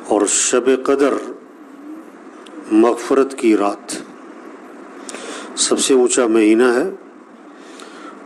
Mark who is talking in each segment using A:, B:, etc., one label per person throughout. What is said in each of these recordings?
A: اور شب قدر مغفرت کی رات، سب سے اونچا مہینہ ہے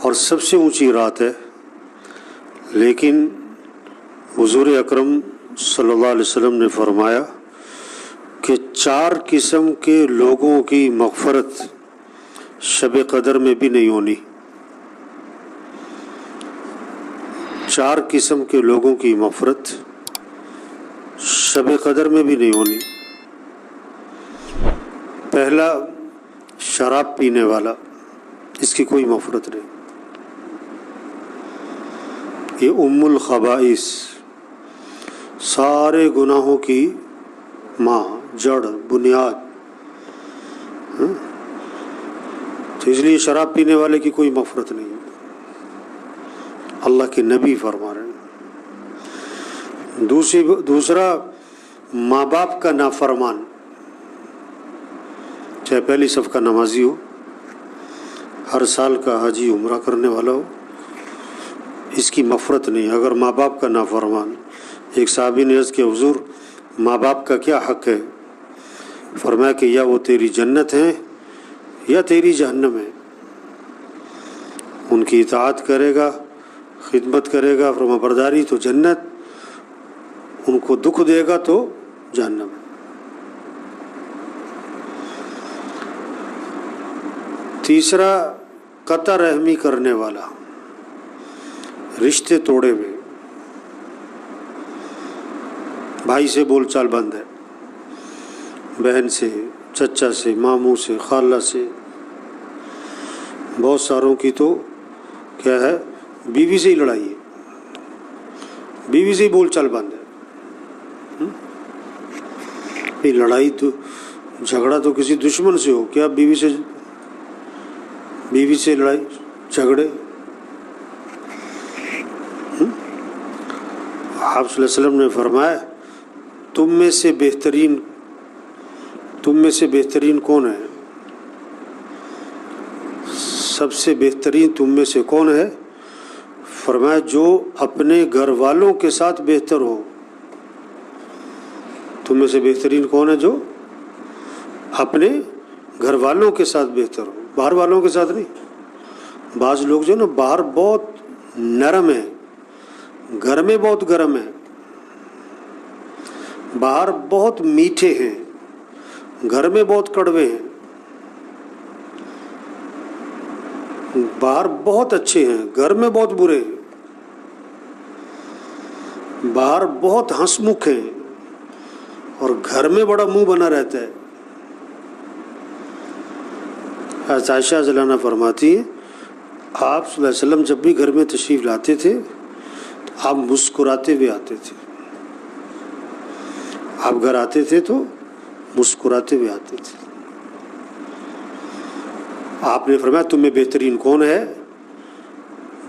A: اور سب سے اونچی رات ہے، لیکن حضور اکرم صلی اللہ علیہ وسلم نے فرمایا کہ 4 قسم کے لوگوں کی مغفرت شب قدر میں بھی نہیں ہونی۔ 4 قسم کے لوگوں کی مغفرت شب قدر میں بھی نہیں ہونی۔ پہلا، شراب پینے والا، اس کی کوئی مغفرت نہیں، یہ ام الخبائث، سارے گناہوں کی ماں، جڑ، بنیاد، تو اس لیے شراب پینے والے کی کوئی مغفرت نہیں ہے، اللہ کے نبی فرما رہے ہیں۔ دوسرا، ماں باپ کا نافرمان، چاہے پہلی صف کا نمازی ہو، ہر سال کا حاجی عمرہ کرنے والا ہو، اس کی مغفرت نہیں اگر ماں باپ کا نافرمان۔ ایک صحابی نے عرض کیا حضور ماں باپ کا کیا حق ہے؟ فرمایا کہ یا وہ تیری جنت ہیں یا تیری جہنم ہے، ان کی اطاعت کرے گا، خدمت کرے گا، فرما برداری تو جنت، ان کو دکھ دے گا تو جہنم۔ تیسرا، قطع رحمی کرنے والا، رشتے توڑے ہوئے، بھائی سے بول چال بند ہے، بہن سے، چچا سے، ماموں سے، خالہ سے، بہت ساروں کی تو کیا ہے، بیوی سے ہی لڑائی ہے، بیوی سے ہی بول چال بند ہے۔ لڑائی تو، جھگڑا تو کسی دشمن سے ہو، کیا بیوی سے لڑائی جھگڑے؟ آپ صلی اللہ علیہ وسلم نے فرمایا تم میں سے بہترین کون ہے؟ سب سے بہترین تم میں سے کون ہے؟ فرمایا جو اپنے گھر والوں کے ساتھ بہتر ہو۔ تم میں سے بہترین کون ہے؟ جو اپنے گھر والوں کے ساتھ بہتر ہو، باہر والوں کے ساتھ نہیں۔ بعض لوگ جو نا باہر بہت نرم ہیں، گھر میں بہت گرم ہیں، باہر بہت میٹھے ہیں، گھر میں بہت کڑوے ہیں، باہر بہت اچھے ہیں، گھر میں بہت برے ہیں، باہر بہت ہنس مکھ ہیں اور گھر میں بڑا منہ بنا رہتا ہے۔ حضرت عائشہ رضی اللہ عنہا فرماتی ہیں آپ صلی اللہ علیہ وسلم جب بھی گھر میں تشریف لاتے تھے تو آپ مسکراتے ہوئے آتے تھے، آپ گھر آتے تھے تو مسکراتے ہوئے آتے تھے۔ آپ نے فرمایا تم میں بہترین کون ہے؟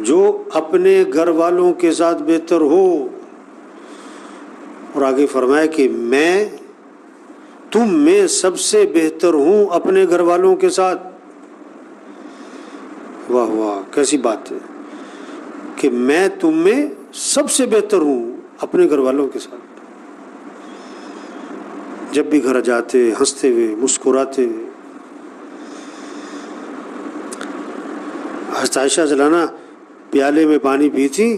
A: جو اپنے گھر والوں کے ساتھ بہتر ہو، اور آگے فرمایا کہ میں تم میں سب سے بہتر ہوں اپنے گھر والوں کے ساتھ۔ واہ واہ، کیسی بات ہے کہ میں تم میں سب سے بہتر ہوں اپنے گھر والوں کے ساتھ۔ جب بھی گھر جاتے ہنستے ہوئے، مسکراتے ہوئے۔ حضرت عائشہ رضی اللہ عنہا پیالے میں پانی پی تھی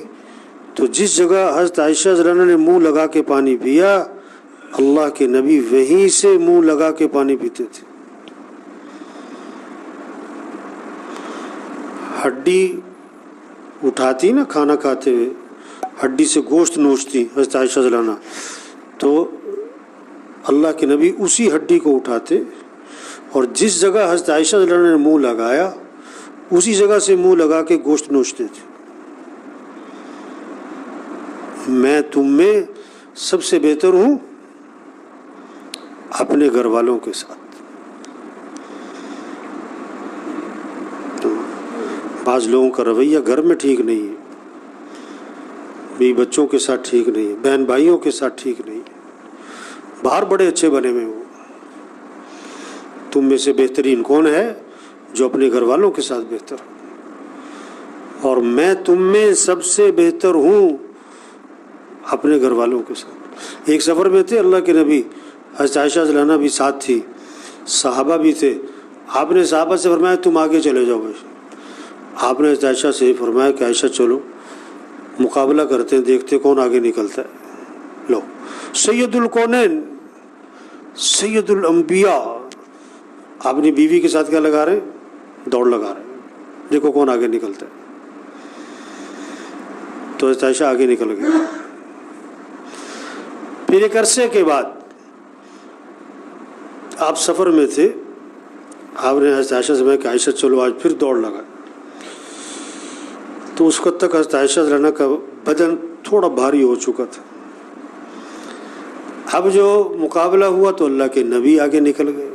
A: تو جس جگہ حضرت عائشہ رضی اللہ عنہا نے منہ لگا کے پانی پیا، اللہ کے نبی وہیں سے منہ لگا کے پانی پیتے تھے۔ ہڈی اٹھاتی نا کھانا کھاتے ہوئے، ہڈی سے گوشت نوچتی حضرت عائشہ رضی اللہ عنہا، تو اللہ کے نبی اسی ہڈی کو اٹھاتے اور جس جگہ حضرت عائشہ رضی اللہ عنہا نے منہ لگایا اسی جگہ سے منہ لگا کے گوشت نوچتے تھے۔ میں تم میں سب سے بہتر ہوں اپنے گھر والوں کے ساتھ۔ تو بعض لوگوں کا رویہ گھر میں ٹھیک نہیں ہے، بیوی بچوں کے ساتھ ٹھیک نہیں ہے، بہن بھائیوں کے ساتھ ٹھیک نہیں ہے، باہر بڑے اچھے بنے ہوئے ہوں۔ تم میں سے بہترین کون ہے؟ جو اپنے گھر والوں کے ساتھ بہتر ہو، اور میں تم میں سب سے بہتر ہوں اپنے گھر والوں کے ساتھ۔ ایک سفر میں تھے اللہ کے نبی، حضرت عائشہ رضی اللہ عنہا بھی ساتھ تھی، صحابہ بھی تھے. آپ نے صحابہ سے فرمایا تم آگے چلے جاؤ. آپ نے حضرت عائشہ سے فرمایا کہ عائشہ چلو مقابلہ کرتے ہیں، دیکھتے کون آگے نکلتا ہے. لو سید الکونین، سید الانبیاء اپنی بیوی کے ساتھ کیا لگا رہے ہیں؟ دوڑ لگا رہے ہیں، دیکھو کون آگے نکلتا ہے. تو حضرت عائشہ آگے نکل گئے. پھر ایک عرصے کے بعد آپ سفر میں تھے، آپ نے حضرت عائشہ سے کہا کہ عائشہ چلو آج پھر دوڑ لگا. تو اس وقت تک حضرت عائشہ رضی اللہ عنہا کا بدن تھوڑا بھاری ہو چکا تھا. اب جو مقابلہ ہوا تو اللہ کے نبی آگے نکل گئے.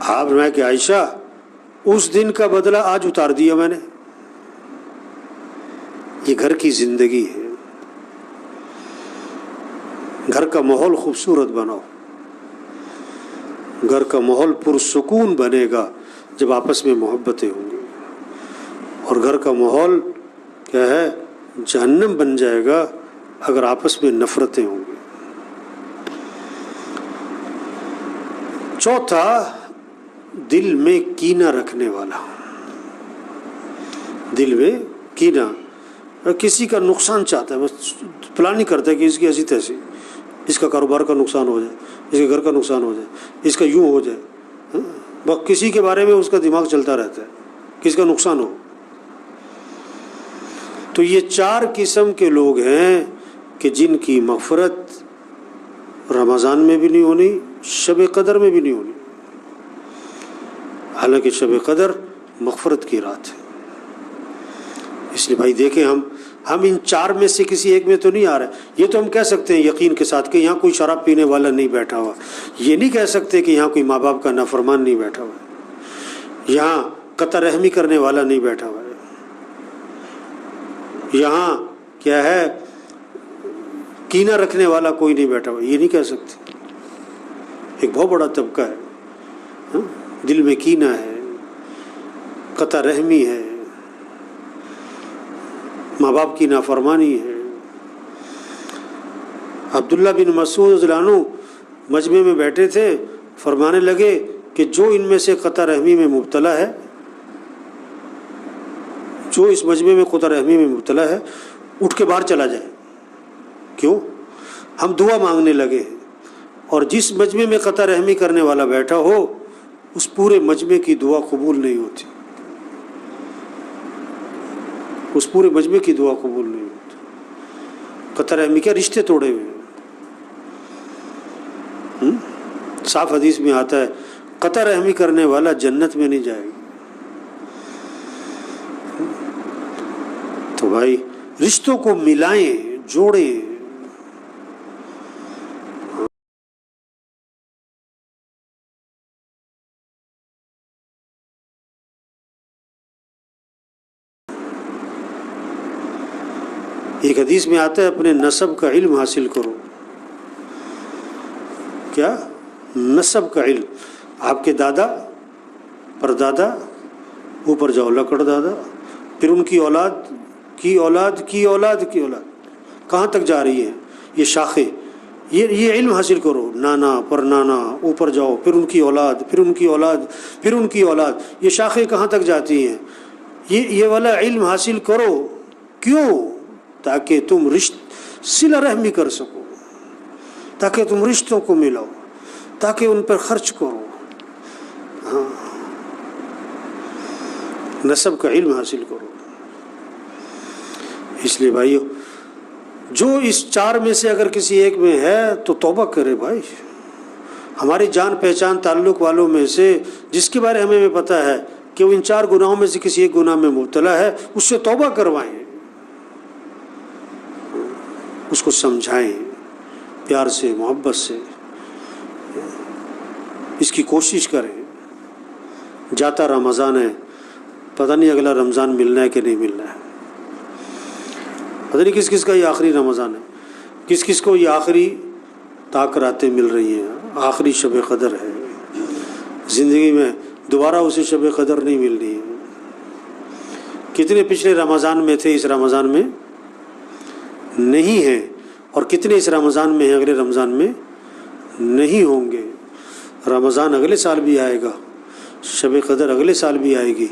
A: آپ نے کہ عائشہ اس دن کا بدلہ آج اتار دیا میں نے. یہ گھر کی زندگی ہے، گھر کا ماحول خوبصورت بناؤ. گھر کا ماحول پرسکون بنے گا جب آپس میں محبتیں ہوں گی، اور گھر کا ماحول کیا ہے؟ جہنم بن جائے گا اگر آپس میں نفرتیں ہوں گی. چوتھا، دل میں کینہ رکھنے والا. دل میں کینہ، کسی کا نقصان چاہتا ہے، بس پلاننگ کرتا ہے کہ اس کی ایسی تیسی، اس کا کاروبار کا نقصان ہو جائے، اس کے گھر کا نقصان ہو جائے، اس کا یوں ہو جائے. بس کسی کے بارے میں اس کا دماغ چلتا رہتا ہے، کس کا نقصان ہو. تو یہ 4 قسم کے لوگ ہیں کہ جن کی مغفرت رمضان میں بھی نہیں ہونی، شب قدر میں بھی نہیں ہونی. حالانکہ شب قدر مغفرت کی رات ہے. اس لیے بھائی دیکھیں ہم ان 4 میں سے کسی ایک میں تو نہیں آ رہے. یہ تو ہم کہہ سکتے ہیں یقین کے ساتھ کہ یہاں کوئی شراب پینے والا نہیں بیٹھا ہوا. یہ نہیں کہہ سکتے کہ یہاں کوئی ماں باپ کا نافرمان نہیں بیٹھا ہوا ہے، یہاں قطع رحمی کرنے والا نہیں بیٹھا ہوا ہے، یہاں کیا ہے کینہ رکھنے والا کوئی نہیں بیٹھا ہوا. یہ نہیں کہہ سکتے. ایک بہت بڑا طبقہ ہے، دل میں کینہ ہے، قطع رحمی ہے، ماں باپ کی نافرمانی ہے. عبداللہ بن مسعود رضی اللہ عنہ مجمع میں بیٹھے تھے، فرمانے لگے کہ جو ان میں سے قطع رحمی میں مبتلا ہے، جو اس مجمع میں قطع رحمی میں مبتلا ہے، اٹھ کے باہر چلا جائے. کیوں؟ ہم دعا مانگنے لگے ہیں، اور جس مجمع میں قطع رحمی کرنے والا بیٹھا ہو اس پورے مجمع کی دعا قبول نہیں ہوتی، اس پورے مجمع کی دعا قبول نہیں ہوتی. قطع رحمی کیا رشتے توڑے ہوئے. صاف حدیث میں آتا ہے قطع رحمی کرنے والا جنت میں نہیں جائے گا. تو بھائی رشتوں کو ملائیں، جوڑیں. ایک حدیث میں آتا ہے اپنے نسب کا علم حاصل کرو. کیا؟ نسب کا علم. آپ کے دادا، پردادا، اوپر جاؤ لکڑ دادا، پھر ان کی اولاد کی اولاد کی اولاد کی اولاد، کہاں تک جا رہی ہے یہ شاخیں. یہ علم حاصل کرو. نانا پر نانا، اوپر جاؤ، پھر ان کی اولاد، پھر ان کی اولاد، پھر ان کی اولاد، یہ شاخیں کہاں تک جاتی ہیں. یہ والا علم حاصل کرو. کیوں؟ تاکہ تم صلہ رحمی کر سکو، تاکہ تم رشتوں کو ملاؤ، تاکہ ان پر خرچ کرو. ہاں، نسب کا علم حاصل کرو. اس لیے بھائیو، جو اس 4 میں سے اگر کسی ایک میں ہے تو توبہ کرے. بھائی ہماری جان پہچان تعلق والوں میں سے جس کے بارے ہمیں پتہ ہے کہ وہ ان 4 گناہوں میں سے کسی ایک گناہ میں مبتلا ہے، اس سے توبہ کروائیں، اس کو سمجھائیں پیار سے، محبت سے. اس کی کوشش کریں. جاتا رمضان ہے، پتہ نہیں اگلا رمضان ملنا ہے کہ نہیں ملنا ہے. پتہ نہیں کس کس کا یہ آخری رمضان ہے، کس کس کو یہ آخری تاکراتیں مل رہی ہیں، آخری شب قدر ہے. زندگی میں دوبارہ اسے شب قدر نہیں ملنی ہے. کتنے پچھلے رمضان میں تھے، اس رمضان میں نہیں ہیں، اور کتنے اس رمضان میں ہیں اگلے رمضان میں نہیں ہوں گے. رمضان اگلے سال بھی آئے گا، شب قدر اگلے سال بھی آئے گی،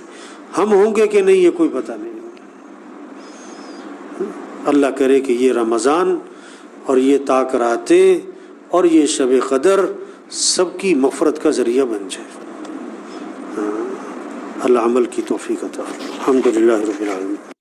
A: ہم ہوں گے کہ نہیں یہ کوئی پتہ نہیں. اللہ کرے کہ یہ رمضان اور یہ تاک راتیں اور یہ شب قدر سب کی مغفرت کا ذریعہ بن جائے. اللہ عمل کی توفیق عطا فرمائے. الحمدللہ رب العالمین.